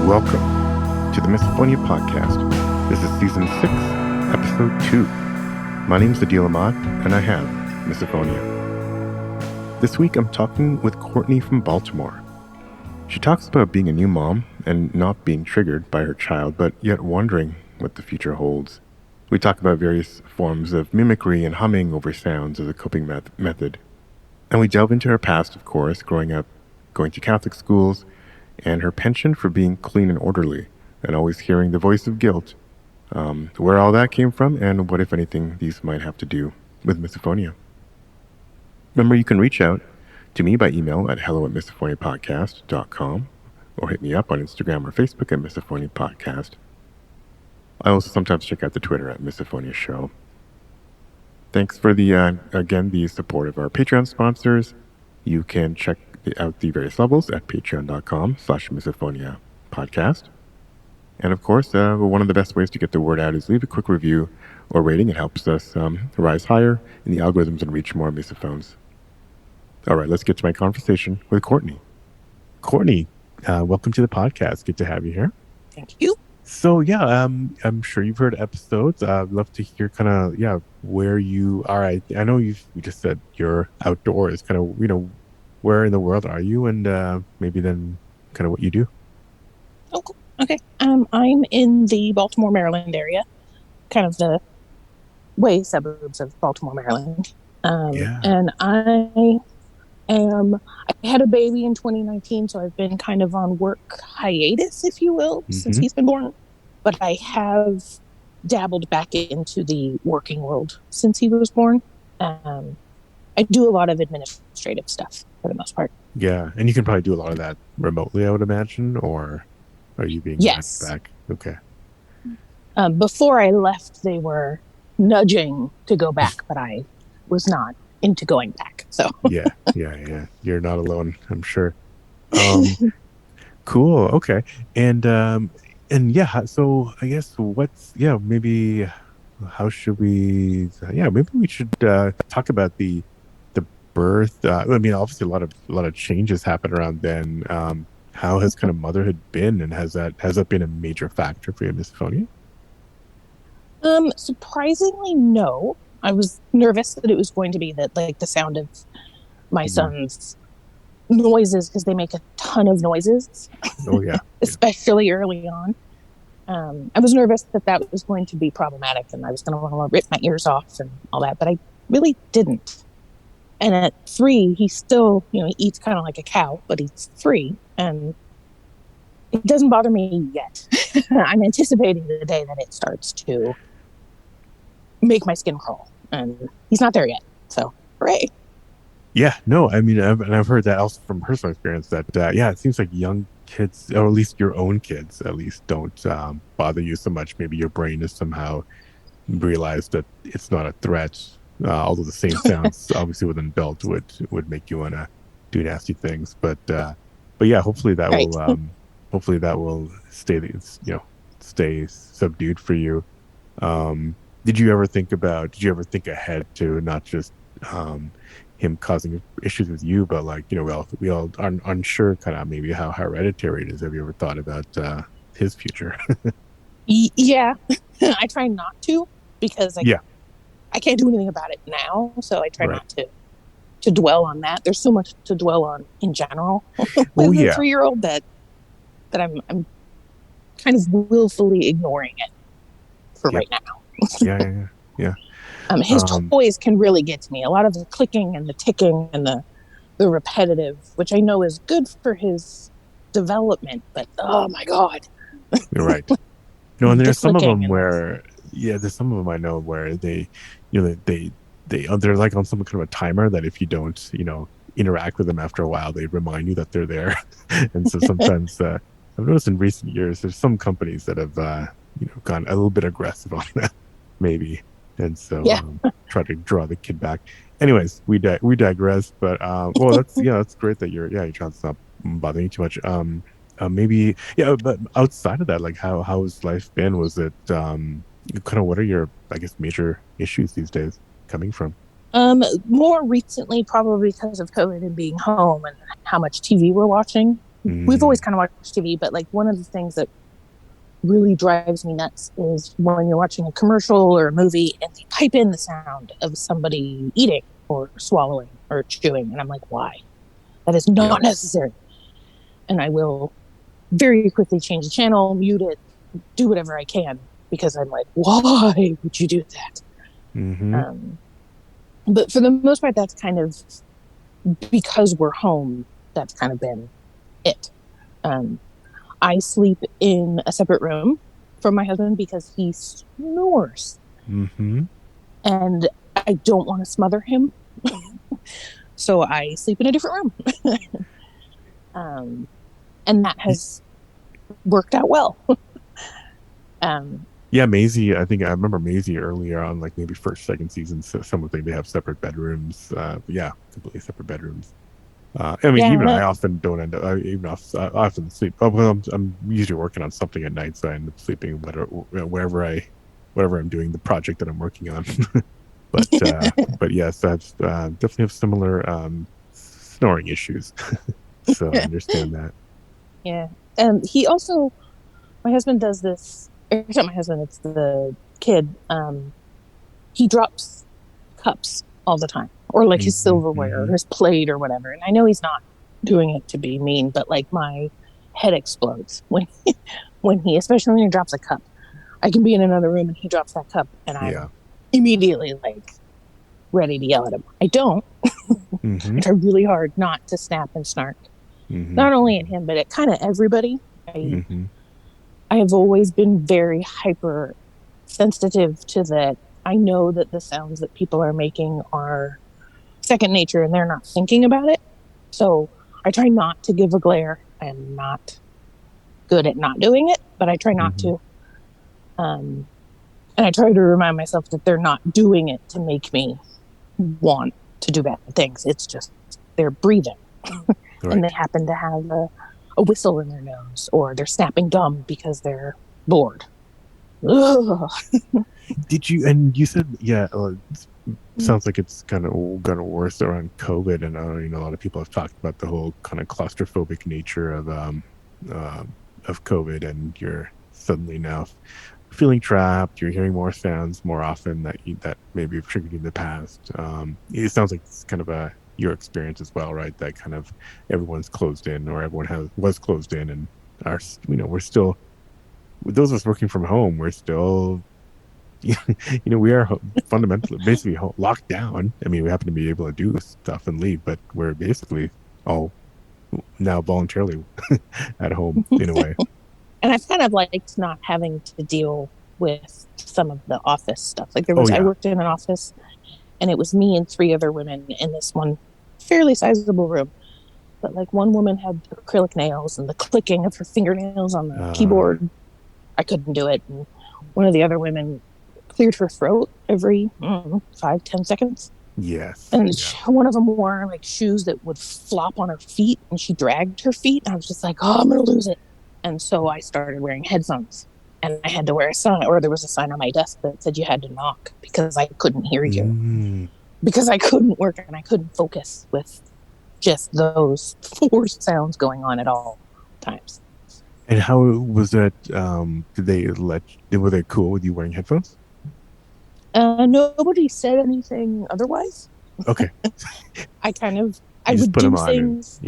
Welcome to the Misophonia podcast. This is season 6, episode 2. My name's Adil Ahmad, and I have Misophonia. This week I'm talking with Courtney from Baltimore. She talks about being a new mom and not being triggered by her child, but yet wondering what the future holds. We talk about various forms of mimicry and humming over sounds as a coping method. And we delve into her past, of course, growing up, going to Catholic schools, and her penchant for being clean and orderly, and always hearing the voice of guilt, where all that came from, and what, if anything, these might have to do with misophonia. Remember, you can reach out to me by email at hello@misophoniapodcast.com, or hit me up on Instagram or Facebook at Misophonia Podcast. I also sometimes check out the Twitter at Misophonia Show. Thanks for the support of our Patreon sponsors. You can check out the various levels at patreon.com/misophonia podcast. And of course, one of the best ways to get the word out is leave a quick review or rating. It helps us rise higher in the algorithms and reach more misophones. All right, let's get to my conversation with Courtney. Courtney, welcome to the podcast. Good to have you here. Thank you. So I'm sure you've heard episodes. I'd love to hear kind of where you are. I know you just said you're outdoors. Kind of where in the world are you, and maybe then kind of what you do. Oh, cool. Okay. I'm in the Baltimore, Maryland area, kind of the way suburbs of Baltimore, Maryland. And I had a baby in 2019, so I've been kind of on work hiatus, if you will, since he's been born. But I have dabbled back into the working world since he was born. I do a lot of administrative stuff for the most part. Yeah, and you can probably do a lot of that remotely, I would imagine, or are you being asked back? Okay. Before I left, they were nudging to go back, but I was not into going back. So yeah. You're not alone, I'm sure. Cool. Okay. And so I guess maybe how should we? Maybe we should talk about the birth. Obviously a lot of changes happened around then. How has kind of motherhood been, and has that been a major factor for your misophonia? Surprisingly, no. I was nervous that it was going to be that, like, the sound of my son's noises, because they make a ton of noises. Oh yeah. Especially early on. I was nervous that was going to be problematic, and I was going to want to rip my ears off and all that, but I really didn't. And at 3, he still, he eats kind of like a cow, but he's 3, and it doesn't bother me yet. I'm anticipating the day that it starts to make my skin crawl, and he's not there yet. So, hooray! Yeah, no, I've heard that also from personal experience that it seems like young kids, or at least your own kids, at least don't bother you so much. Maybe your brain has somehow realized that it's not a threat. Although the same sounds, obviously, with an adult would make you want to do nasty things, but hopefully that will stay subdued for you. Did you ever think ahead to not just him causing issues with you, but we all are unsure kind of maybe how hereditary it is. Have you ever thought about his future? Yeah, I try not to, because I can't do anything about it now, so I try not to dwell on that. There's so much to dwell on in general with a 3-year-old that I'm kind of willfully ignoring it for right now. Yeah. His toys can really get to me. A lot of the clicking and the ticking and the repetitive, which I know is good for his development, but oh my God. You're right. No, and there's some of them where there's some of them I know where they they're like on some kind of a timer that if you don't interact with them after a while, they remind you that they're there. And so sometimes I've noticed in recent years there's some companies that have gone a little bit aggressive on that maybe, and so try to draw the kid back. Anyways, we digress, but that's great that your child's not bothering you too much. But outside of that, like how has life been? Was it kind of what are your, I guess, major issues these days coming from? More recently, probably because of COVID and being home and how much TV we're watching. we've always kind of watched TV, but like one of the things that really drives me nuts is when you're watching a commercial or a movie and they pipe in the sound of somebody eating or swallowing or chewing. And I'm like, why? That is not necessary. And I will very quickly change the channel, mute it, do whatever I can, because I'm like, why would you do that? But for the most part, that's kind of, because we're home, that's kind of been it. I sleep in a separate room from my husband because he snores. And I don't want to smother him. So I sleep in a different room. And that has worked out well. Yeah, Maisie, I think I remember Maisie earlier on, like maybe first, second season, so some of them, they have separate bedrooms. Yeah, completely separate bedrooms. I mean, even I often don't end up, I often sleep. Well, I'm usually working on something at night, so I end up sleeping wherever I'm doing the project that I'm working on. But yes, I definitely have similar snoring issues. So I understand that. Yeah. And he also, my husband does this, it's not my husband, it's the kid. He drops cups all the time, or like his silverware or his plate or whatever. And I know he's not doing it to be mean, but like my head explodes when he, especially when he drops a cup. I can be in another room and he drops that cup and I'm immediately like ready to yell at him. I don't. I try really hard not to snap and snark. Not only at him, but at kind of everybody. I have always been very hyper sensitive to that. I know that the sounds that people are making are second nature and they're not thinking about it. So I try not to give a glare. I am not good at not doing it, but I try not to. And I try to remind myself that they're not doing it to make me want to do bad things. It's just they're breathing. And they happen to have a whistle in their nose, or they're snapping gum because they're bored. Did you, and you said, sounds like it's kind of gotten worse around COVID, and a lot of people have talked about the whole kind of claustrophobic nature of COVID, and you're suddenly now feeling trapped. You're hearing more sounds more often that maybe have triggered you in the past. It sounds like it's kind of your experience as well, right? That kind of everyone's closed in, or everyone was closed in, and we're still, with those of us working from home, we're still, we are fundamentally basically locked down. I mean, we happen to be able to do stuff and leave, but we're basically all now voluntarily at home in a way. And I've kind of liked not having to deal with some of the office stuff. Like I worked in an office and it was me and 3 other women in this one fairly sizable room. But like one woman had acrylic nails and the clicking of her fingernails on the keyboard, I couldn't do it. And one of the other women cleared her throat every 5-10 seconds. Yes. And one of them wore like shoes that would flop on her feet, and she dragged her feet. And I was just like, oh, I'm going to lose it. And so I started wearing headphones, and I had to wear a sign, or there was a sign on my desk that said you had to knock because I couldn't hear you, because I couldn't work and I couldn't focus with just those 4 sounds going on at all times. And how was that? Were they cool with you wearing headphones? Nobody said anything otherwise. Okay. I would do things.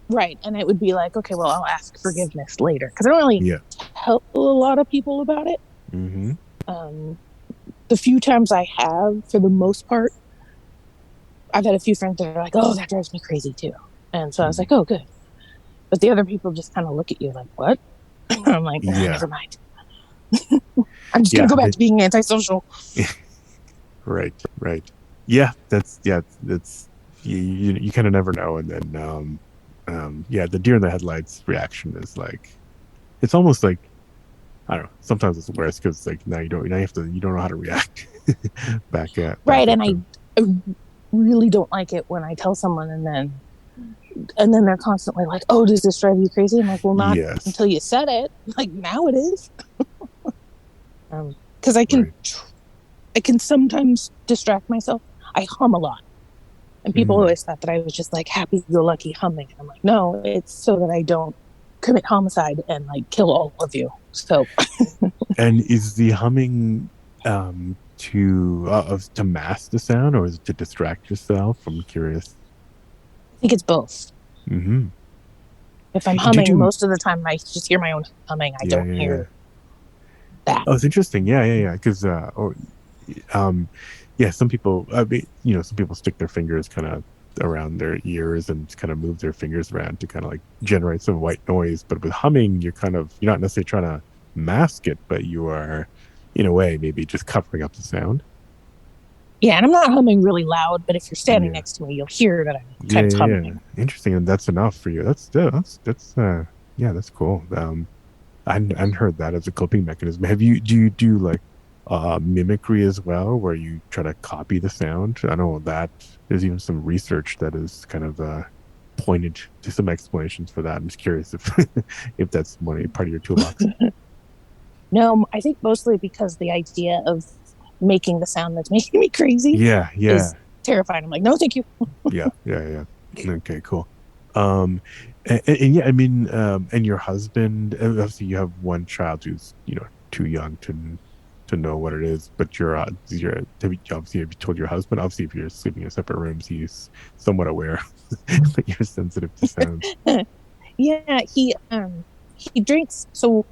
Right. And it would be like, okay, well, I'll ask forgiveness later. Because I don't really tell a lot of people about it. The few times I have, for the most part, I've had a few friends that are like, oh, that drives me crazy too. And so I was like, oh, good. But the other people just kind of look at you like, what? I'm like, never mind. I'm just going to go back to being antisocial. Right. Yeah, that's you kind of never know. And then, the deer in the headlights reaction is like, it's almost like, I don't know, sometimes it's worse because like you don't know how to react back at. Right. And I really don't like it when I tell someone and then they're constantly like, oh, does this drive you crazy? I'm like, well, not until you said it. Like, now it is. Because I can sometimes distract myself. I hum a lot. And people always thought that I was just like happy-go-lucky humming. And I'm like, no, it's so that I don't commit homicide and like kill all of you. So, And is the humming to mask the sound, or is it to distract yourself? I'm curious. I think it's both. Mm-hmm. If I'm Did you humming, do? most of the time I just hear my own humming. I Yeah, don't yeah, yeah. hear that. Oh, it's interesting. Yeah, yeah, yeah. Because um, yeah, some people, I mean, some people stick their fingers kind of around their ears and kind of move their fingers around to kind of like generate some white noise. But with humming, you're not necessarily trying to mask it, but you are, in a way, maybe just covering up the sound. Yeah, and I'm not humming really loud, but if you're standing Yeah, next to me, you'll hear that I'm yeah, kind of yeah, yeah. humming. Interesting, and that's enough for you. That's yeah, that's cool. I hadn't heard that as a coping mechanism. Do you do like mimicry as well, where you try to copy the sound? I know that there's even some research that is kind of pointed to some explanations for that. I'm just curious if if that's part of your toolbox. No, I think mostly because the idea of making the sound that's making me crazy Yeah, is yeah, terrifying. I'm like, no, thank you. yeah, yeah, yeah. Okay, cool. Um, and yeah, I mean, and your husband, obviously you have one child who's, too young to know what it is, but obviously have you told your husband? Obviously, if you're sleeping in separate rooms, he's somewhat aware that you're sensitive to sounds. Yeah, he drinks. So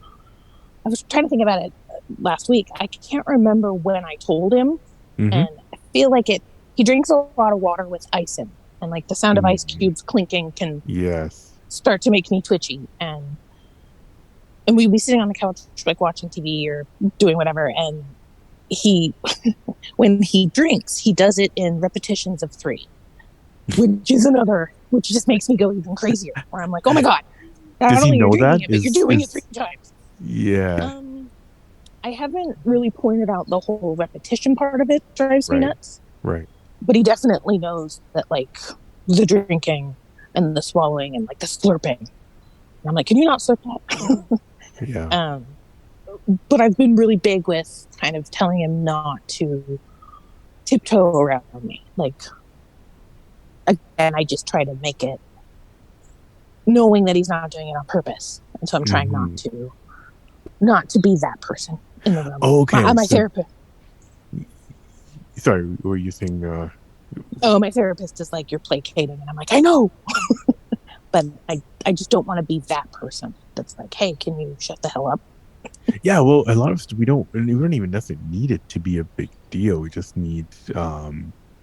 I was trying to think about it last week. I can't remember when I told him, Mm-hmm. and I feel like it. He drinks a lot of water with ice in, and like the sound of ice Mm-hmm. cubes clinking can Yes. start to make me twitchy. And we'd be sitting on the couch like watching TV or doing whatever, and he when he drinks, he does it in repetitions of three, which just makes me go even crazier. Where I'm like, oh my god, Does not he only are you know that? drinking it, but you're doing it three times. Yeah. Um, I haven't really pointed out the whole repetition part of it drives me Right. nuts, Right. but he definitely knows that like the drinking and the swallowing and like the slurping. And I'm like, can you not slurp that? Yeah. um, but I've been really big with kind of telling him not to tiptoe around me. Like, again, I just try to make it knowing that he's not doing it on purpose. And so I'm trying Mm-hmm. not to be that person in the room. Okay. My So, therapist. sorry, were you saying? Oh, my therapist is like, you're placating. And I'm like, I know. But I just don't want to be that person that's like, hey, can you shut the hell up? Yeah, well, a lot of us we don't even necessarily need it to be a big deal. We just need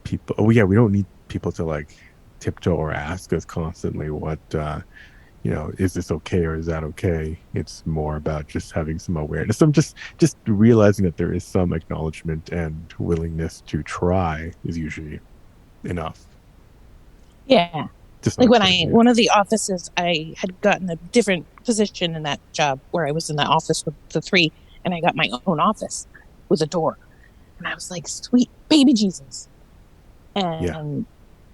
people. Oh, yeah, we don't need people to like tiptoe or ask us constantly what is this okay or is that okay? It's more about just having some awareness. Some just realizing that there is some acknowledgement and willingness to try is usually enough. Yeah. Just Like not when excited. Yeah. one of the offices, I had gotten a different position in that job where I was in the office with the three, and I got my own office with a door. And I was like, sweet baby Jesus. Yeah. And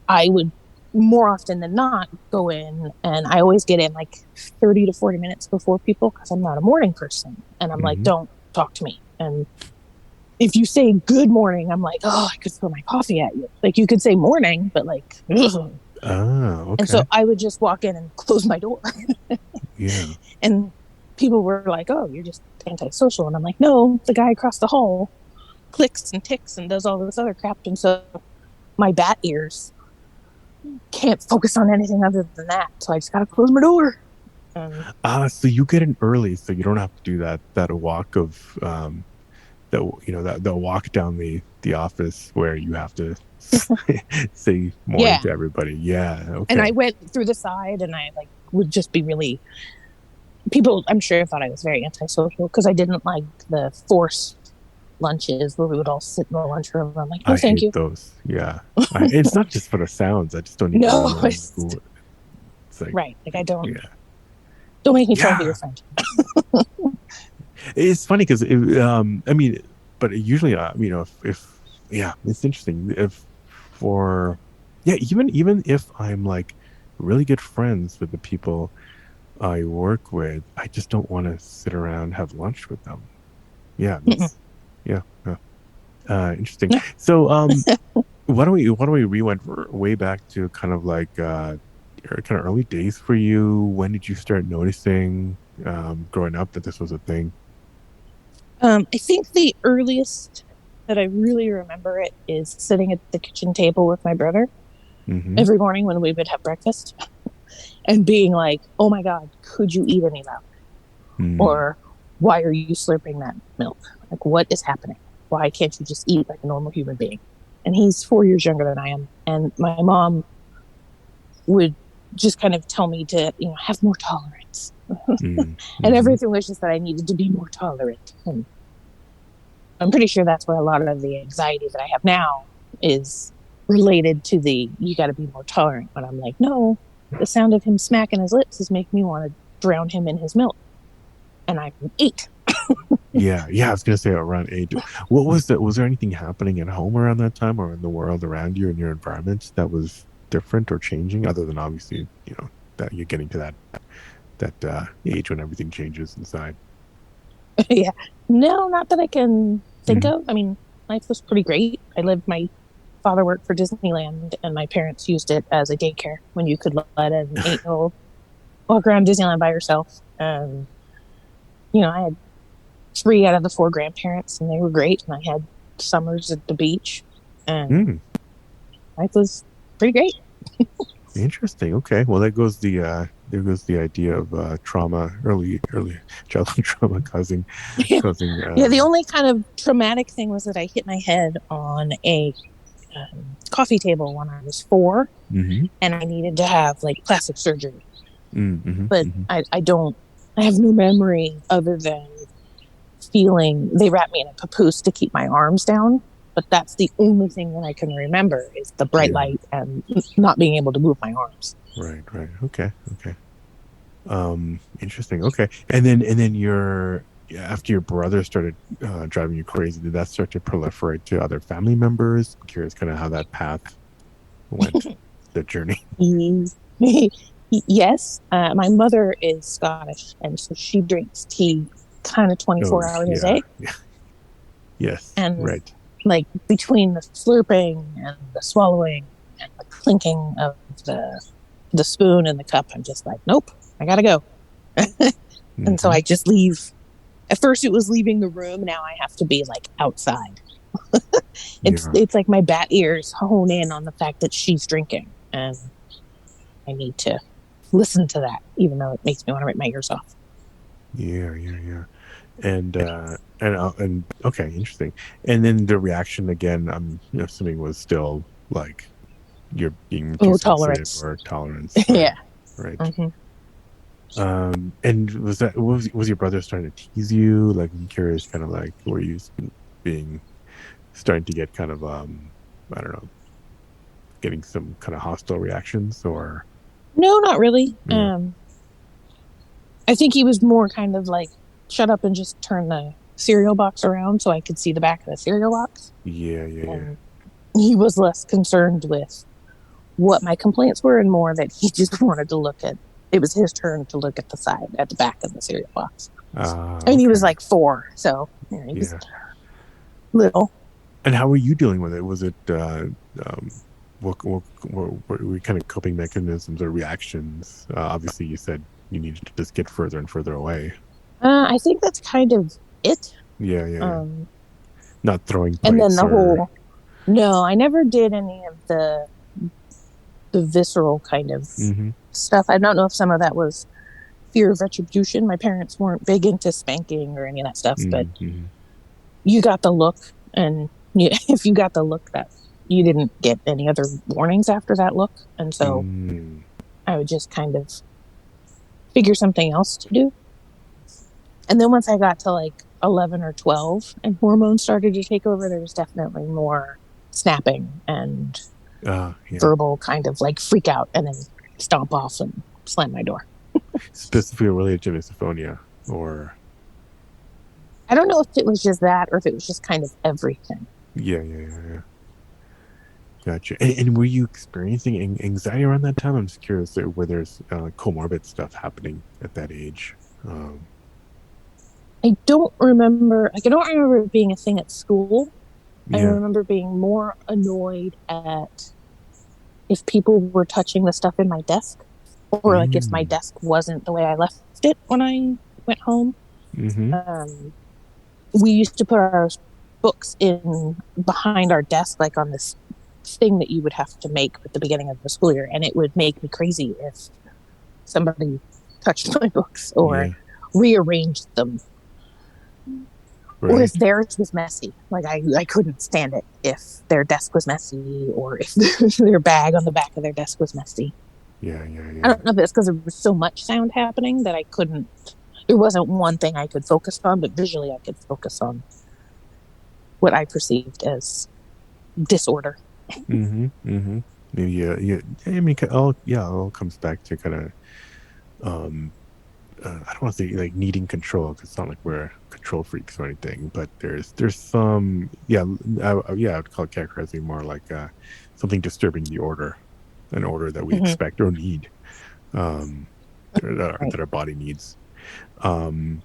I would more often than not go in, and I always get in like 30 to 40 minutes before people because I'm not a morning person. And I'm like, Mm-hmm. don't talk to me. And if you say good morning, I'm like, oh, I could throw my coffee at you. Like you could say morning, but like, ugh. Ah, And so okay. I would just walk in and close my door. Yeah. And people were like, oh, you're just antisocial. And I'm like, no, the guy across the hall clicks and ticks and does all this other crap. And so my bat ears can't focus on anything other than that. So I just got to close my door. So you get in early, so you don't have to do that walk of that walk down the office where you have to say morning Yeah. to everybody. Yeah. Okay. And I went through the side, and I like would just be really people. I'm sure thought I was very antisocial because I didn't like the forced lunches where we would all sit in the lunchroom. I'm like, no, I thank hate you. those. Yeah. It's not just for the sounds. I just don't even No, know. It's like, right. Like I don't. yeah. Don't make me try to be Yeah. your friend. It's funny because I mean, but usually, if yeah, it's interesting. If for yeah, even if I'm like really good friends with the people I work with, I just don't want to sit around and have lunch with them. Yeah, that's yeah. Interesting. So why don't we rewind way back to kind of like kind of early days for you? When did you start noticing growing up that this was a thing? I think the earliest that I really remember it is sitting at the kitchen table with my brother Mm-hmm. every morning when we would have breakfast and being like, "Oh my God, could you eat any louder?" Mm. Or "Why are you slurping that milk? Like, what is happening? Why can't you just eat like a normal human being?" And he's 4 years younger than I am, and my mom would just kind of tell me to, have more tolerance. Mm. And Mm-hmm. everything was just that I needed to be more tolerant. And I'm pretty sure that's where a lot of the anxiety that I have now is related to the you got to be more tolerant. But I'm like, no, the sound of him smacking his lips is making me want to drown him in his milk. And I'm 8. Yeah, yeah. I was gonna say around 8. What was that? Was there anything happening at home around that time, or in the world around you, in your environment, that was different or changing, other than obviously, that you're getting to that age when everything changes inside. Yeah. No, not that I can think Mm-hmm. of. I mean, life was pretty great. My father worked for Disneyland, and my parents used it as a daycare when you could let an 8-year-old walk around Disneyland by herself. I had 3 out of the 4 grandparents, and they were great. And I had summers at the beach, and Mm. life was pretty great. Interesting. Okay. Well, there goes the idea of trauma, early childhood trauma causing Yeah, the only kind of traumatic thing was that I hit my head on a coffee table when I was 4, mm-hmm, and I needed to have like plastic surgery. mm-hmm, But mm-hmm. I have no memory other than feeling they wrapped me in a papoose to keep my arms down. But that's the only thing that I can remember is the bright Yeah. light and not being able to move my arms. Right. Right. Okay. Okay. Interesting. Okay. And then after your brother started driving you crazy, did that start to proliferate to other family members? I'm curious kind of how that path went, the journey. Yes, my mother is Scottish, and so she drinks tea kind of Oh, 24 hours a yeah. day. Yeah. Yes. And Right. like between the slurping and the swallowing and the clinking of the spoon and the cup, I'm just like, nope, I gotta go. And so Mm-hmm. I just leave. At first, it was leaving the room. Now I have to be like outside. It's Yeah. it's like my bat ears hone in on the fact that she's drinking, and I need to listen to that, even though it makes me want to rip my ears off. Yeah. Yeah. Yeah. And okay, interesting. And then the reaction again, I'm assuming was still like you're being too Oh, sensitive tolerance. or tolerance, right? Yeah. Right. Mm-hmm. And was your brother starting to tease you? Like, I'm curious, kind of like, were you being starting to get kind of I don't know, getting some kind of hostile reactions, or No, not really. yeah, I think he was more kind of like, shut up and just turn the cereal box around so I could see the back of the cereal box. yeah, yeah, yeah. And he was less concerned with what my complaints were and more that he just wanted to look at it was his turn to look at the side at the back of the cereal box. I mean, he was Okay, like 4, so he was yeah. little. And how were you dealing with it? Was it um, what were kind of coping mechanisms or reactions? Obviously, you said you needed to just get further and further away. I think that's kind of it. Yeah, yeah, yeah. Um, Not throwing and then plates the or. whole no, I never did any of the visceral kind of Mm-hmm, stuff. I don't know if some of that was fear of retribution. My parents weren't big into spanking or any of that stuff, but mm-hmm, you got the look, and if you got the look, that you didn't get any other warnings after that look, and so mm-hmm. I would just kind of figure something else to do. And then once I got to like 11 or 12 and hormones started to take over, there was definitely more snapping and Yeah. verbal kind of like freak out and then stomp off and slam my door. Specifically related to misophonia, or I don't know if it was just that or if it was just kind of everything. yeah, yeah, yeah, yeah. Gotcha. And were you experiencing anxiety around that time? I'm just curious where there's comorbid stuff happening at that age. I don't remember it being a thing at school. I Yeah. remember being more annoyed at if people were touching the stuff in my desk, or like if my Mm. desk wasn't the way I left it when I went home. Mm-hmm. We used to put our books in behind our desk, like on this thing that you would have to make at the beginning of the school year, and it would make me crazy if somebody touched my books or Yeah. rearranged them, or if Right. theirs was messy. Like I couldn't stand it if their desk was messy or if their bag on the back of their desk was messy. Yeah. Yeah. I Yeah. don't know if it's because there was so much sound happening that I couldn't. There wasn't one thing I could focus on, but visually I could focus on what I perceived as disorder. Mm-hmm. Mm-hmm. Yeah. Yeah. I mean, it all comes back to kind of um I don't want to say like needing control because it's not like we're control freaks or anything, but there's some I would call it characterizing more like something disturbing the order, an order that we Mm-hmm. expect or need, um, Right. that our body needs. Um,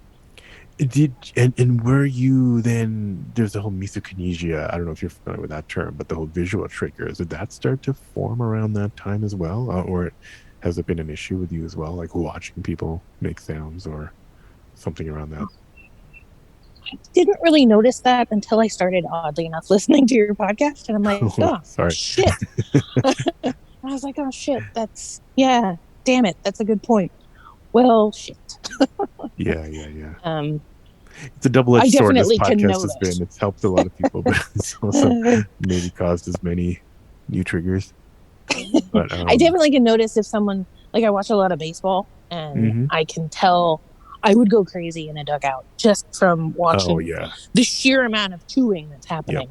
and were you then? There's the whole misokinesia. I don't know if you're familiar with that term, but the whole visual triggers, did that start to form around that time as well, or has it been an issue with you as well, like watching people make sounds or something around that? Didn't really notice that until I started, oddly enough, listening to your podcast. And I'm like, Oh, oh, sorry. shit. And I was like, oh, shit. Yeah, damn it. That's a good point. Well, shit. Yeah, yeah, yeah. Um, It's a double-edged I sword. This definitely can podcast has been. notice. It's helped a lot of people, but it's also maybe caused as many new triggers. But I definitely can notice if someone, like, I watch a lot of baseball and mhm. I can tell I would go crazy in a dugout just from Oh watching yeah, the sheer amount of chewing that's yep. happening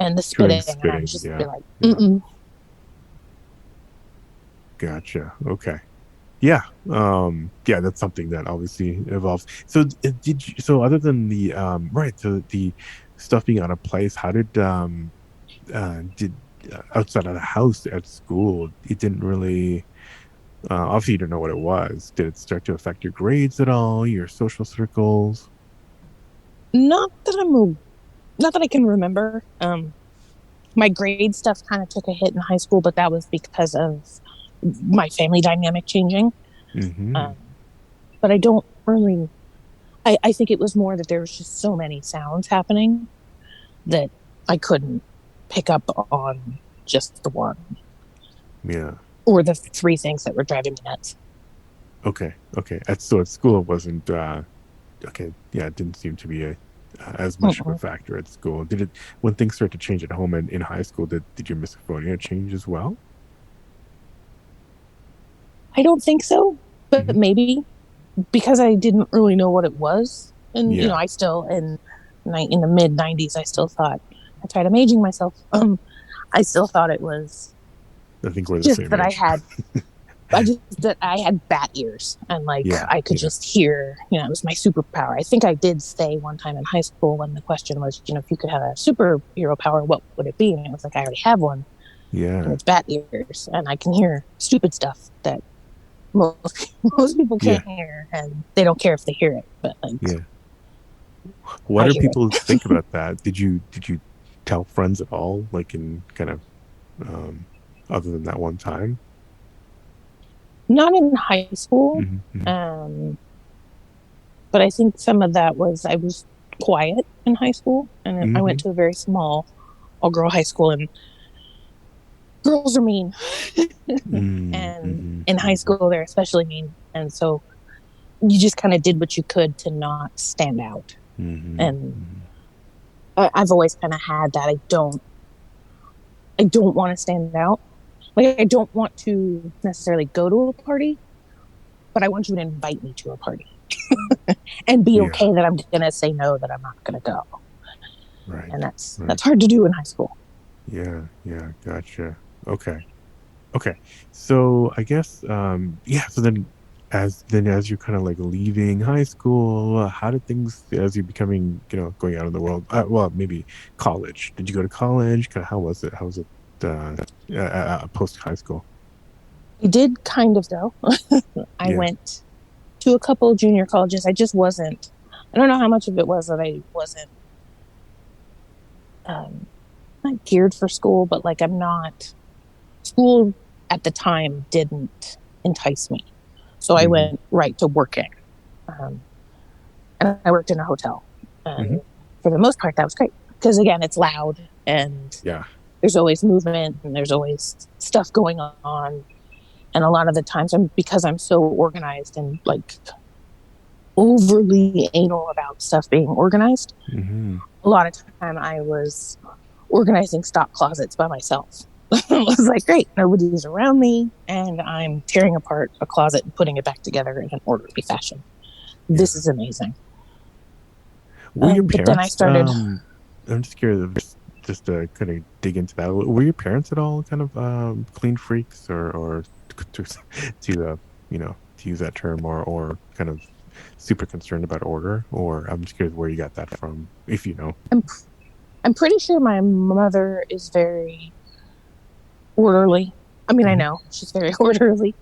and the Chewing, spitting. And I would spitting. just be Yeah, like, yeah. mm-mm. Gotcha. Okay. Yeah. Yeah, that's something that obviously evolves. So did you, so other than the right, so the stuff being out of place, how did outside of the house at school, it didn't really obviously you don't know what it was. Did it start to affect your grades at all, your social circles? Not that not that I can remember. My grade stuff kind of took a hit in high school, but that was because of my family dynamic changing. Mm-hmm. Um, but I don't really. I think it was more that there was just so many sounds happening that I couldn't pick up on just the one Yeah. or the three things that were driving me nuts. Okay. Okay. At school it wasn't okay. Yeah, it didn't seem to be a as much of a Mm-mm. factor at school. Did it when things started to change at home and in high school, did your misophonia change as well? I don't think so, but Hmm. maybe because I didn't really know what it was, and Yeah. I still in the mid '90s, I still thought I tried I'm aging myself. I still thought it was I think we're the just same that age. I just that I had bat ears and like Yeah. I could Yeah. just hear, it was my superpower. I think I did say one time in high school when the question was, if you could have a superhero power, what would it be? And it was like I already have one, and Yeah. it's bat ears, and I can hear stupid stuff that most people Yeah. can't hear, and they don't care if they hear it, but like Yeah. What I do hear people it. think about that? Did you tell friends at all, like in kind of um other than that one time? Not in high school, Hmm. Hmm. um, but I think some of that was I was quiet in high school, and I went Hmm. to a very small all girl high school, and girls are mean. And Mm-hmm. in high Hmm. school, they're especially mean. And so you just kind of did what you could to not stand out. Hmm. And Hmm. I've always kind of had that. I don't want to stand out. Like I don't want to necessarily go to a party, but I want you to invite me to a party and be Yeah. okay that I'm going to say no, that I'm not going to go. And Right. that's Right. hard to do in high school. Yeah. Yeah. Gotcha. Okay. Okay. So I guess yeah, so then as you're kind of like leaving high school, how did things as you're becoming, going out in the world, well, maybe college. Did you go to college? Kind of how was it? How was it post high school? I did kind of though. I Yeah. went to a couple of junior colleges. I just wasn't, I don't know how much of it was that I wasn't not geared for school, but like I'm not school at the time didn't entice me. So I went right to working. And I worked in a hotel. And for the most part, that was great. Because again, it's loud and there's always movement and there's always stuff going on. And a lot of the times because I'm so organized and like overly anal about stuff being organized, a lot of time I was organizing stock closets by myself. I was like, great, nobody's around me, and I'm tearing apart a closet and putting it back together in an orderly fashion. This is amazing. Were your parents? But then I started. I'm just curious, just to kind of dig into that. Were your parents at all kind of clean freaks, or to use that term, or kind of super concerned about order? Or I'm just curious where you got that from, if you know. I'm pretty sure my mother is very orderly. I mean, I know she's very orderly.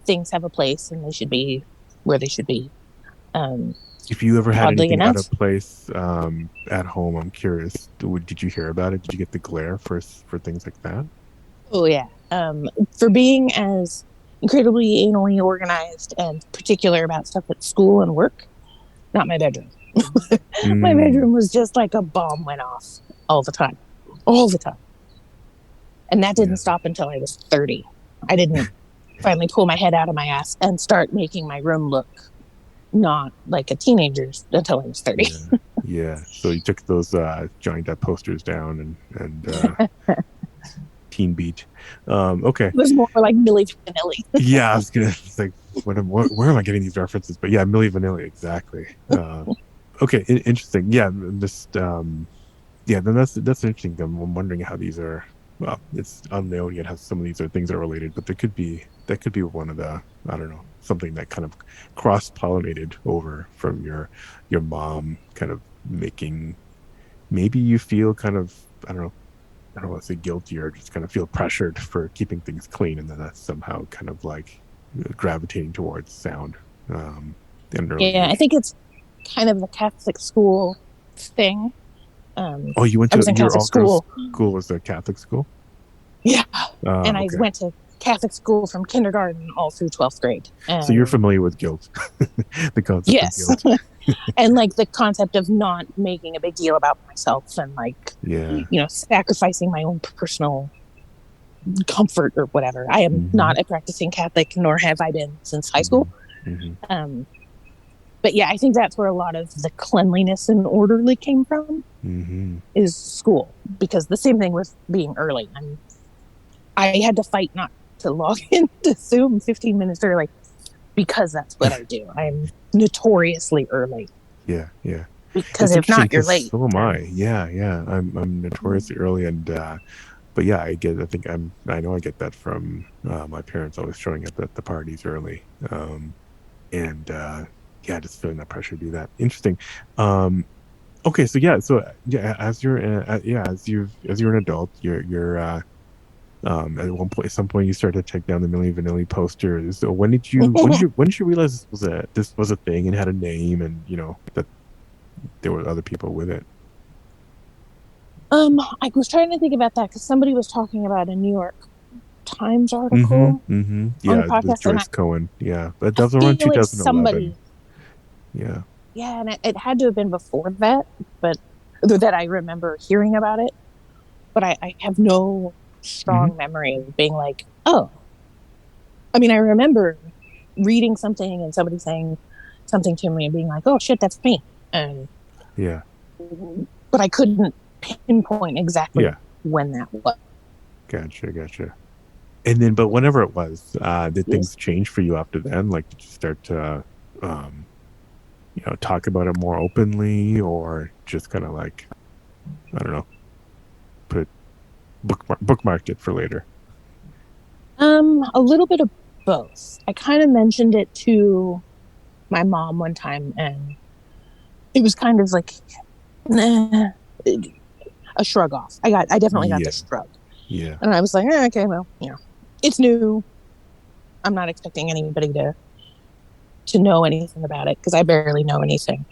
Things have a place and they should be where they should be. If you ever had anything out of place at home, I'm curious, did you hear about it? Did you get the glare for things like that? Oh, yeah. For being as incredibly anally organized and particular about stuff at school and work, not my bedroom. My bedroom was just like a bomb went off all the time. All the time. And that didn't stop until I was 30. I didn't finally pull my head out of my ass and start making my room look not like a teenager's until I was 30. So you took those Johnny Depp posters down and Teen Beat. Okay. It was more like Milli Vanilli. I was gonna like, where am I getting these references? But yeah, Milli Vanilli, exactly. Okay, interesting. Then that's interesting. I'm wondering how these are. Well, it's unknown yet how some of these things are related, but that could be one of the, I don't know, something that kind of cross-pollinated over from your mom, kind of making maybe you feel kind of, I don't want to say guilty, or just kind of feel pressured for keeping things clean, and then that's somehow kind of like gravitating towards sound. I think it's kind of the Catholic school thing. You went to your school? School was a Catholic school? Yeah, and I went to Catholic school from kindergarten all through 12th grade. So you're familiar with guilt, the concept of guilt. And like the concept of not making a big deal about myself and like, sacrificing my own personal comfort or whatever. I am not a practicing Catholic, nor have I been since high school. But yeah, I think that's where a lot of the cleanliness and orderly came from, is school. Because the same thing with being early. I had to fight not to log into Zoom 15 minutes early because that's what I do. I'm notoriously early. Yeah. Because if not, you're late. So am I. Yeah. I'm notoriously early, and but yeah, I know I get that from my parents always showing up at the parties early, and just feeling that pressure to do that. Interesting. Okay, so as you're an adult, you're at some point you started to take down the Milli Vanilli posters. So when did you realize this was a thing and had a name, and that there were other people with it? I was trying to think about that because somebody was talking about a New York Times article. On the podcast, Joyce Cohen. Yeah, but that was around 2011. Yeah, and it had to have been before that, but that I remember hearing about it. But I have no strong memory of being like, oh. I mean, I remember reading something and somebody saying something to me and being like, oh shit, that's me. And but I couldn't pinpoint exactly when that was. Gotcha. And then, but whenever it was, did things change for you after then? Like, did you start to talk about it more openly, or just kind of like, I don't know, bookmarked it for later? A little bit of both. I kind of mentioned it to my mom one time, and it was kind of like a shrug off. I definitely got the shrug. Yeah. And I was like, okay, well, it's new. I'm not expecting anybody to know anything about it because I barely know anything.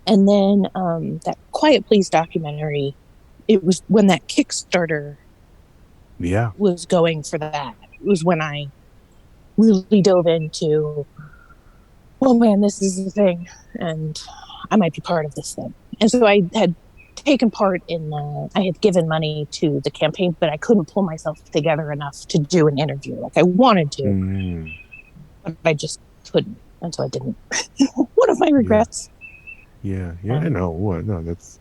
And then that Quiet Please documentary it was when that Kickstarter Yeah. was going for that. It was when I really dove into, oh man, this is the thing, and I might be part of this thing. And so I had taken part in, I had given money to the campaign, but I couldn't pull myself together enough to do an interview. Like I wanted to, but I just couldn't. And so I didn't. One of my regrets. Yeah. I know. What? No, that's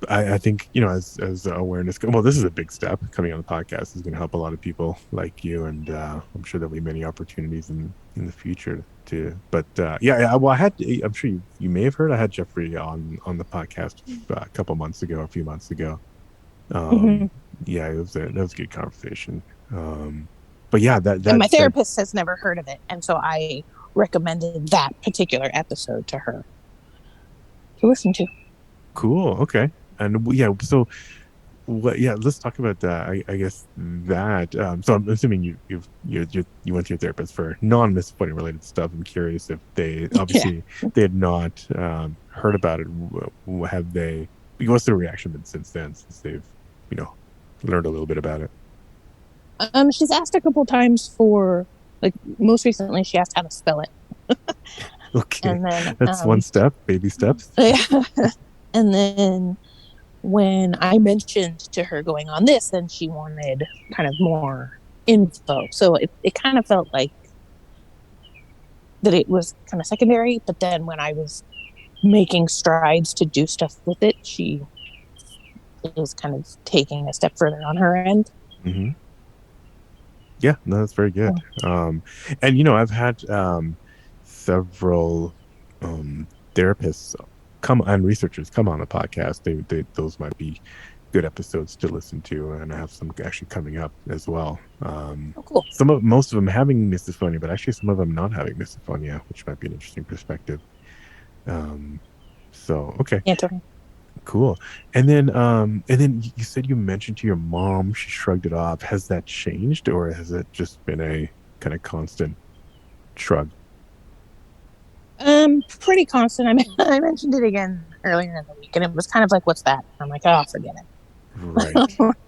I think, as awareness, well, this is a big step. Coming on the podcast is going to help a lot of people like you, and I'm sure there'll be many opportunities in the future too. But well, I'm sure you may have heard, I had Jeffrey on the podcast a couple months ago, a few months ago. Yeah, that was a good conversation. But yeah, and my therapist has never heard of it, and so I recommended that particular episode to her to listen to. Cool. Okay. And so let's talk about that. I guess that. So I'm assuming you went to your therapist for non-misophonia related stuff. I'm curious if they obviously they had not heard about it. Have they? What's their reaction been since then? Since they've learned a little bit about it. She's asked a couple times for, like, most recently she asked how to spell it. Okay, and then that's one step, baby steps. Yeah. And then when I mentioned to her going on this, then she wanted kind of more info. So it kind of felt like that it was kind of secondary. But then when I was making strides to do stuff with it, she was kind of taking a step further on her end. Mm-hmm. Yeah, no, that's very good. And I've had several therapists and researchers come on the podcast. Those might be good episodes to listen to, and I have some actually coming up as well. Cool. Most of them having misophonia, but actually some of them not having misophonia, which might be an interesting perspective. So okay. Yeah, totally. Cool. And then you said you mentioned to your mom, she shrugged it off. Has that changed, or has it just been a kind of constant shrug? Pretty constant. I mentioned it again earlier in the week, and it was kind of like, "What's that?" I'm like, "Oh, forget it." Right.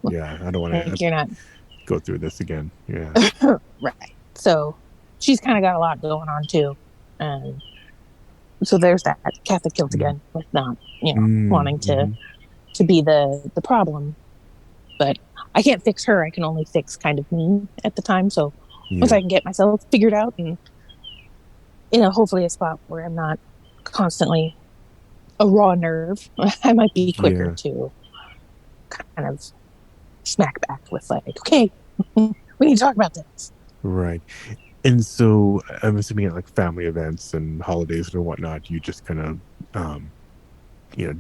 Yeah, I don't want to. You're not go through this again. Yeah. Right. So she's kind of got a lot going on too, so there's that Catholic guilt again with not, wanting to be the problem. But I can't fix her. I can only fix kind of me at the time. So once I can get myself figured out and, hopefully a spot where I'm not constantly a raw nerve, I might be quicker to kind of smack back with like, okay, we need to talk about this. Right. And so I'm assuming at like family events and holidays or whatnot, you just kind of,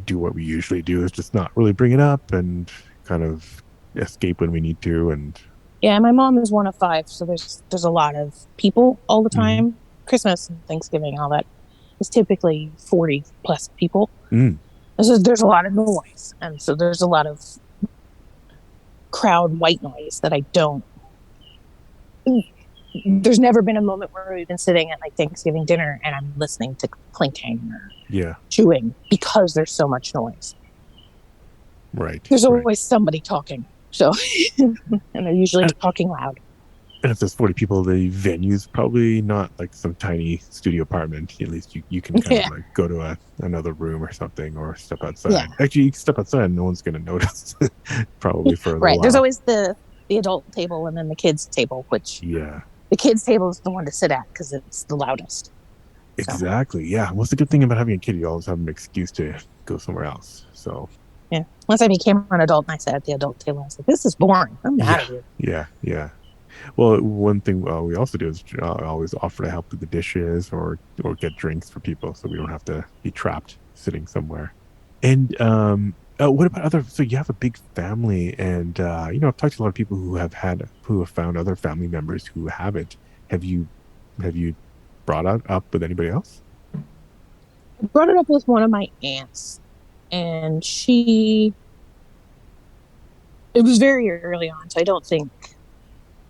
do what we usually do, is just not really bring it up and kind of escape when we need to. And yeah, my mom is one of 5, so there's a lot of people all the time. Mm-hmm. Christmas and Thanksgiving, all that is typically 40 plus people. And so there's a lot of noise, and so there's a lot of crowd white noise that I don't. There's never been a moment where we've been sitting at like Thanksgiving dinner and I'm listening to clinking or chewing because there's so much noise. Right. There's always somebody talking. So, and they're usually talking loud. And if there's 40 people, the venue's probably not like some tiny studio apartment. At least you can kind of like go to another room or something, or step outside. Yeah. Actually, you can step outside and no one's going to notice. Probably for a while. There's always the adult table and then the kids table, which the kids table is the one to sit at because it's the loudest. Exactly. Yeah. What's the good thing about having a kid? You always have an excuse to go somewhere else. So. Yeah. Once I became an adult and I sat at the adult table, I was like, "This is boring. I'm out of here." Yeah. Well, one thing we also do is always offer to help with the dishes or get drinks for people, so we don't have to be trapped sitting somewhere. And what about other? So you have a big family, and I've talked to a lot of people who have found other family members who haven't. Have you brought it up with anybody else? I brought it up with one of my aunts, and it was very early on, so I don't think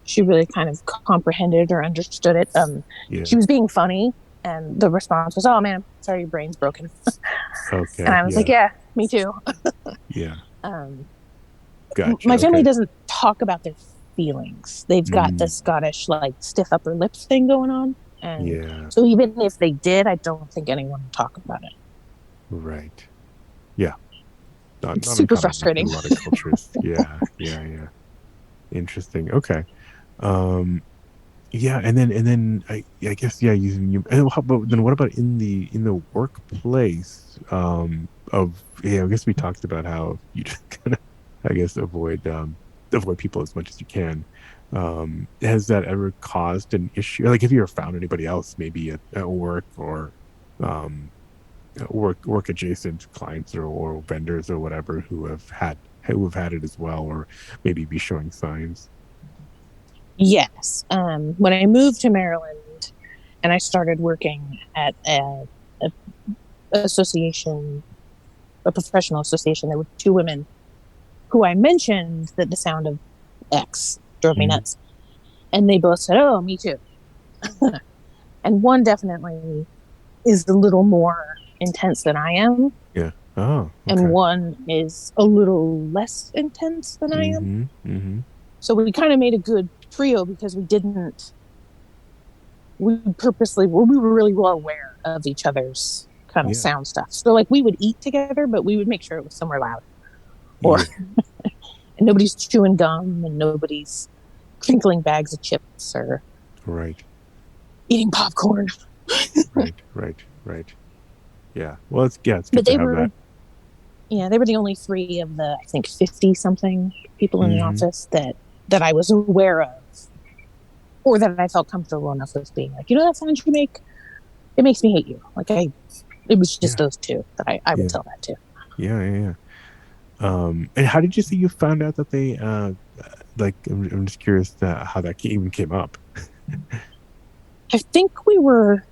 she really kind of comprehended or understood it. She was being funny, and the response was, "Oh man, I'm sorry your brain's broken." Okay. And I was like, "Yeah, me too." Yeah. Gotcha. my family Okay. doesn't talk about their feelings. They've got the Scottish like stiff upper lips thing going on, and Yeah. so even if they did, I don't think anyone would talk about it. Right. Yeah. It's Not super uncommon in frustrating. a lot of cultures. Yeah. Yeah. Yeah. Interesting. Okay. Um. Yeah. And then I guess yeah. And how about then? What about in the workplace? Of yeah. I guess we talked about how you just kind of I guess avoid people as much as you can. Has that ever caused an issue? Like, have you ever found anybody else, maybe at work or um work adjacent clients or vendors or whatever who have had it as well, or maybe be showing signs? Yes. When I moved to Maryland and I started working at a association, a professional association, there were two women who I mentioned that the sound of X drove me Mhm. nuts. And they both said, "Oh, me too." And one definitely is a little more intense than I am, Yeah. Oh, and okay. one is a little less intense than I am. Mm-hmm. Mm-hmm. So we kind of made a good trio because we purposely, well, we were really well aware of each other's kind of Yeah. sound stuff. So like we would eat together, but we would make sure it was somewhere loud, or Yeah. and nobody's chewing gum and nobody's crinkling bags of chips or Right. eating popcorn. Right. Right. Right. Yeah. Well, it's good But to have that. they were the only three of the I think 50 something people in the Mm-hmm. office that I was aware of, or that I felt comfortable enough with being like, that sound you make, it makes me hate you. It was just Yeah. those two that I would Yeah. tell that to. Yeah. Yeah. Yeah. And how did you say you found out that they like? I'm just curious how that even came up. I think we were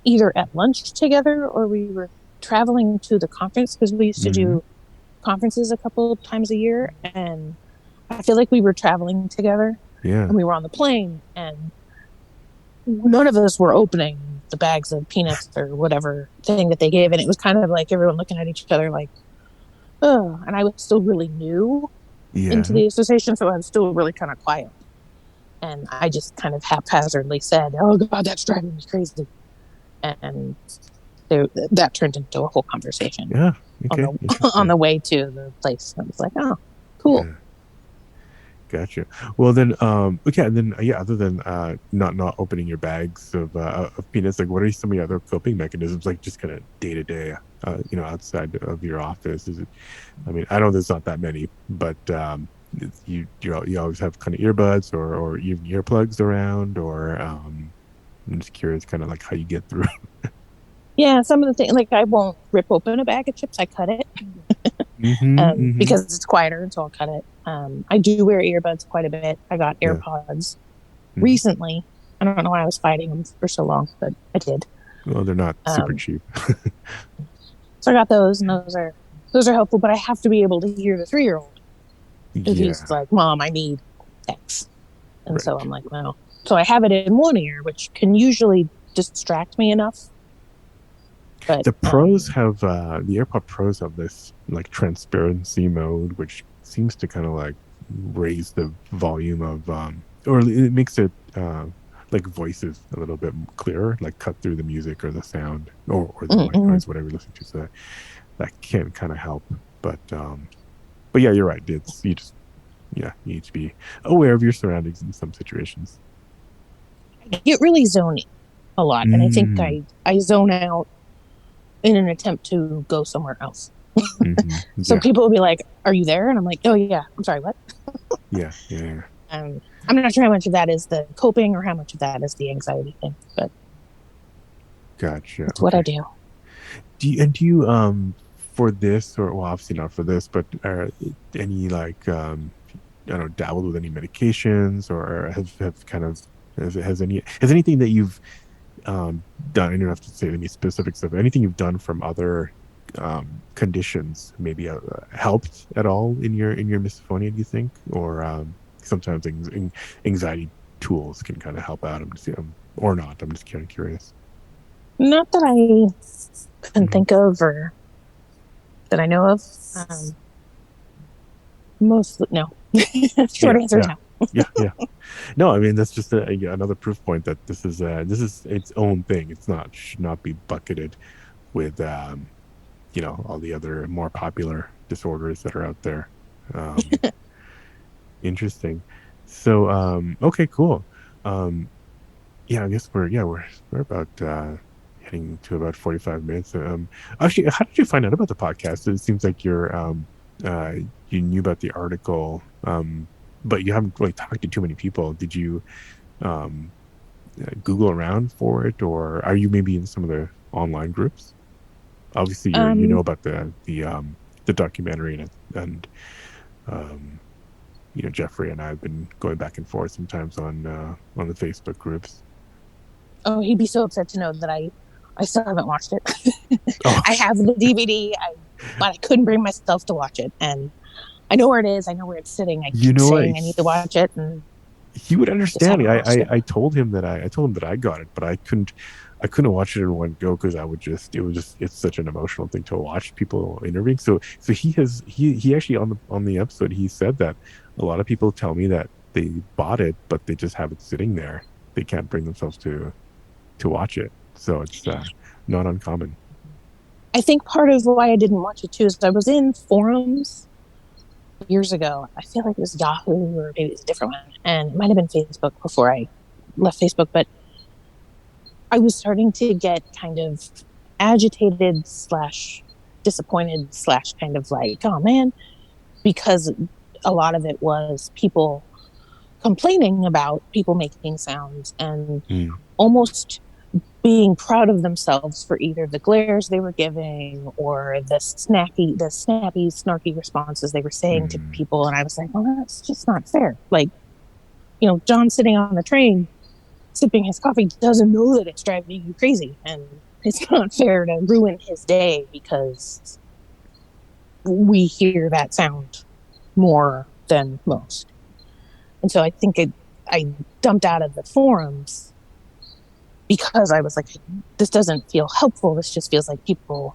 either at lunch together or we were traveling to the conference because we used to Mm-hmm. do conferences a couple of times a year. And I feel like we were traveling together Yeah. and we were on the plane and none of us were opening the bags of peanuts or whatever thing that they gave. And it was kind of like everyone looking at each other like, oh, and I was still really new into Yeah. the association. So I was still really kind of quiet. And I just kind of haphazardly said, "Oh God, that's driving me crazy." And that turned into a whole conversation Yeah. on Okay. the on Interesting. the way to the place. And I was like, "Oh, cool." Yeah. Gotcha. Well then, okay, and then yeah, other than not opening your bags of peanuts, like what are some of the other coping mechanisms, like just kind of day to day, outside of your office? Is it? I mean, I know there's not that many, but you always have kind of earbuds or even earplugs around, or I'm just curious, kind of like how you get through. Yeah, some of the things like I won't rip open a bag of chips. I cut it Mm-hmm. Mm-hmm. because it's quieter, so I'll cut it. I do wear earbuds quite a bit. I got Yeah. AirPods Hmm. recently. I don't know why I was fighting them for so long, but I did. Well, they're not super Um, cheap. so I got those, and those are helpful. But I have to be able to hear the 3-year-old if he's Yeah. like, "Mom, I need X," and so Right. I'm like, "Well," so I have it in one ear, which can usually distract me enough. But The AirPod Pros have this like transparency mode, which seems to kind of like raise the volume of or it makes it like voices a little bit clearer, like cut through the music or the sound or the white mm-mm. noise, whatever you're listening to. So that can kind of help. But yeah, you're right. It's you just yeah, you need to be aware of your surroundings in some situations. I get really zony a lot, and I think Mm, I zone out in an attempt to go somewhere else. hmm. So Yeah, people will be like, "Are you there?" And I'm like, "Oh yeah, I'm sorry, what?" yeah, yeah, yeah. Um, I'm not sure how much of that is the coping or how much of that is the anxiety thing, but Gotcha. it's what I Okay. do. Do you for this, or well, obviously not for this, but any like I don't know, dabbled with any medications, or have kind of has anything that you've done, you don't have to say any specifics of anything you've done from other conditions maybe helped at all in your misophonia, do you think? Or sometimes anxiety tools can kind of help out. Or not. I'm just kind of curious. Not that I can Hmm. think of or that I know of. Um, Mostly, no. Short answer is no. Yeah. No, I mean that's just another proof point that this is its own thing. It's not should not be bucketed with all the other more popular disorders that are out there. Interesting. So okay, cool. Yeah, I guess we're about heading to about 45 minutes. Actually, how did you find out about the podcast? It seems like uh you knew about the article, but you haven't really talked to too many people. Did you um Google around for it, or are you maybe in some of the online groups? Obviously, you know about the documentary, and um Jeffrey and I have been going back and forth sometimes on the Facebook groups. Oh, he'd be so upset to know that I still haven't watched it. Oh, I have the DVD, but I couldn't bring myself to watch it. And I know where it is. I know where it's sitting. I you keep know what? saying I need to watch it, and He would just understand. haven't watched it. I told him that I got it, but I couldn't watch it in one go because it's such an emotional thing to watch people interviewing. So he actually on the episode he said that a lot of people tell me that they bought it, but they just have it sitting there. They can't bring themselves to watch it. So it's not uncommon. I think part of why I didn't watch it too is I was in forums years ago. I feel like it was Yahoo or maybe it's a different one, and it might have been Facebook before I left Facebook. But I was starting to get kind of agitated slash disappointed slash kind of like, oh man, because a lot of it was people complaining about people making sounds and almost being proud of themselves for either the glares they were giving or the snappy, snarky responses they were saying to people. And I was like, well, that's just not fair. Like, John sitting on the train sipping his coffee doesn't know that it's driving you crazy, and it's not fair to ruin his day because we hear that sound more than most. And so I think I dumped out of the forums because I was like, this doesn't feel helpful. This just feels like people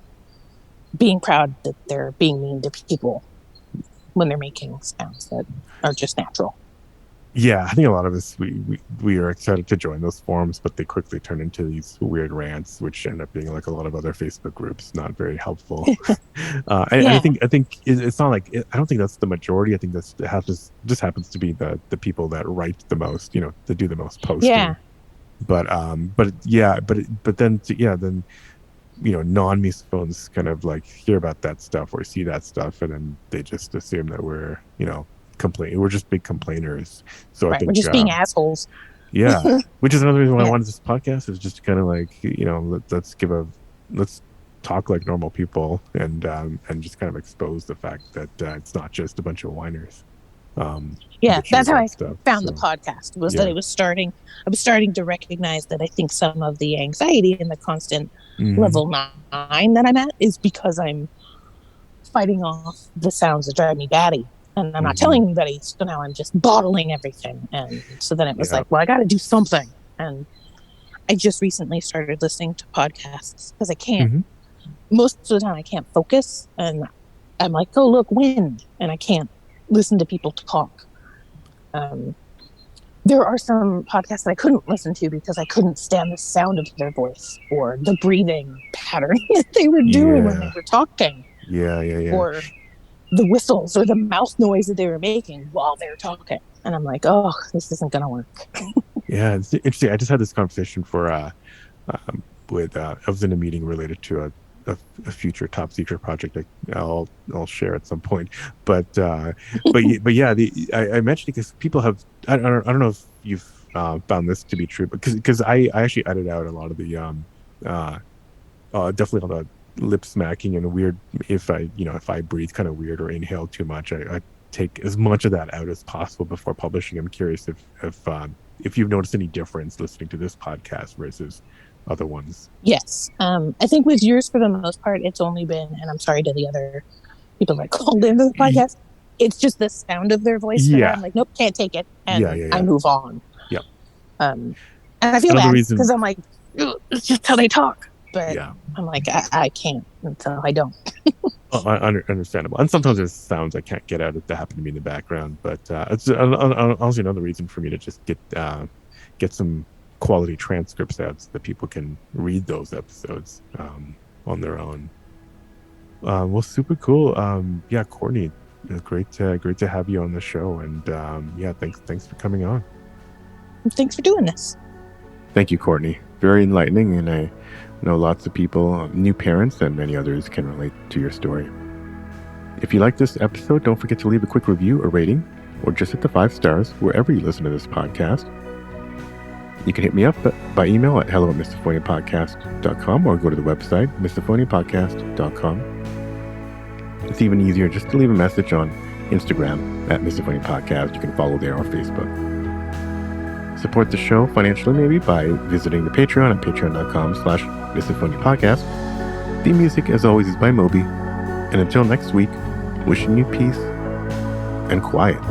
being proud that they're being mean to people when they're making sounds that are just natural. Yeah, I think a lot of us we are excited to join those forums, but they quickly turn into these weird rants, which end up being like a lot of other Facebook groups, not very helpful. And I think it's not like I don't think that's the majority. I think just happens to be the people that write the most, that do the most posting. Yeah. But then non-misophones kind of like hear about that stuff or see that stuff, and then they just assume that we're we're just big complainers. So right, I think we're just being assholes. Yeah, which is another reason why I wanted this podcast, is just to kind of like let's talk like normal people and just kind of expose the fact that it's not just a bunch of whiners. That's how I found the podcast, was that I was starting to recognize that I think some of the anxiety in the constant level 9 that I'm at is because I'm fighting off the sounds that drive me batty. And I'm not telling anybody, so now I'm just bottling everything. And so then it was like, well, I got to do something. And I just recently started listening to podcasts because I can't, most of the time I can't focus. And I'm like, oh, look, wind. And I can't listen to people talk. There are some podcasts that I couldn't listen to because I couldn't stand the sound of their voice or the breathing pattern that they were doing when they were talking. Yeah. Or the whistles or the mouth noise that they were making while they were talking. And I'm like, oh, this isn't going to work. Yeah, it's interesting. I just had this conversation I was in a meeting related to a future top secret project I'll share at some point. But yeah, I mentioned it because people have, I don't know if you've found this to be true, but because I actually edited out a lot of the definitely all the lip smacking and weird, if I breathe kind of weird or inhale too much, I take as much of that out as possible before publishing. I'm curious if you've noticed any difference listening to this podcast versus other ones. Yes. I think with yours, for the most part, it's only been, and I'm sorry to the other people that called into the podcast, it's just the sound of their voice that I'm like, nope, can't take it, and I move on. And I feel bad because I'm like, it's just how they talk. But I'm like, I can't until I don't. Understandable. And sometimes there's sounds I can't get out that happen to be in the background, but it's honestly another reason for me to just get some quality transcripts out so that people can read those episodes on their own. Well, super cool. Yeah, Courtney, great to have you on the show, and yeah, thanks for coming on. Thanks for doing this. Thank you, Courtney. Very enlightening, and I know lots of people, new parents and many others, can relate to your story. If you like this episode, don't forget to leave a quick review or rating, or just hit the 5 stars wherever you listen to this podcast. You can hit me up by email at hello@misophoniapodcast.com or go to the website, misophoniapodcast.com. It's even easier just to leave a message on Instagram at Misophonia Podcast. You can follow there or Facebook. Support the show financially maybe by visiting the Patreon at patreon.com/misophoniapodcast. The music, as always, is by Moby. And until next week, wishing you peace and quiet.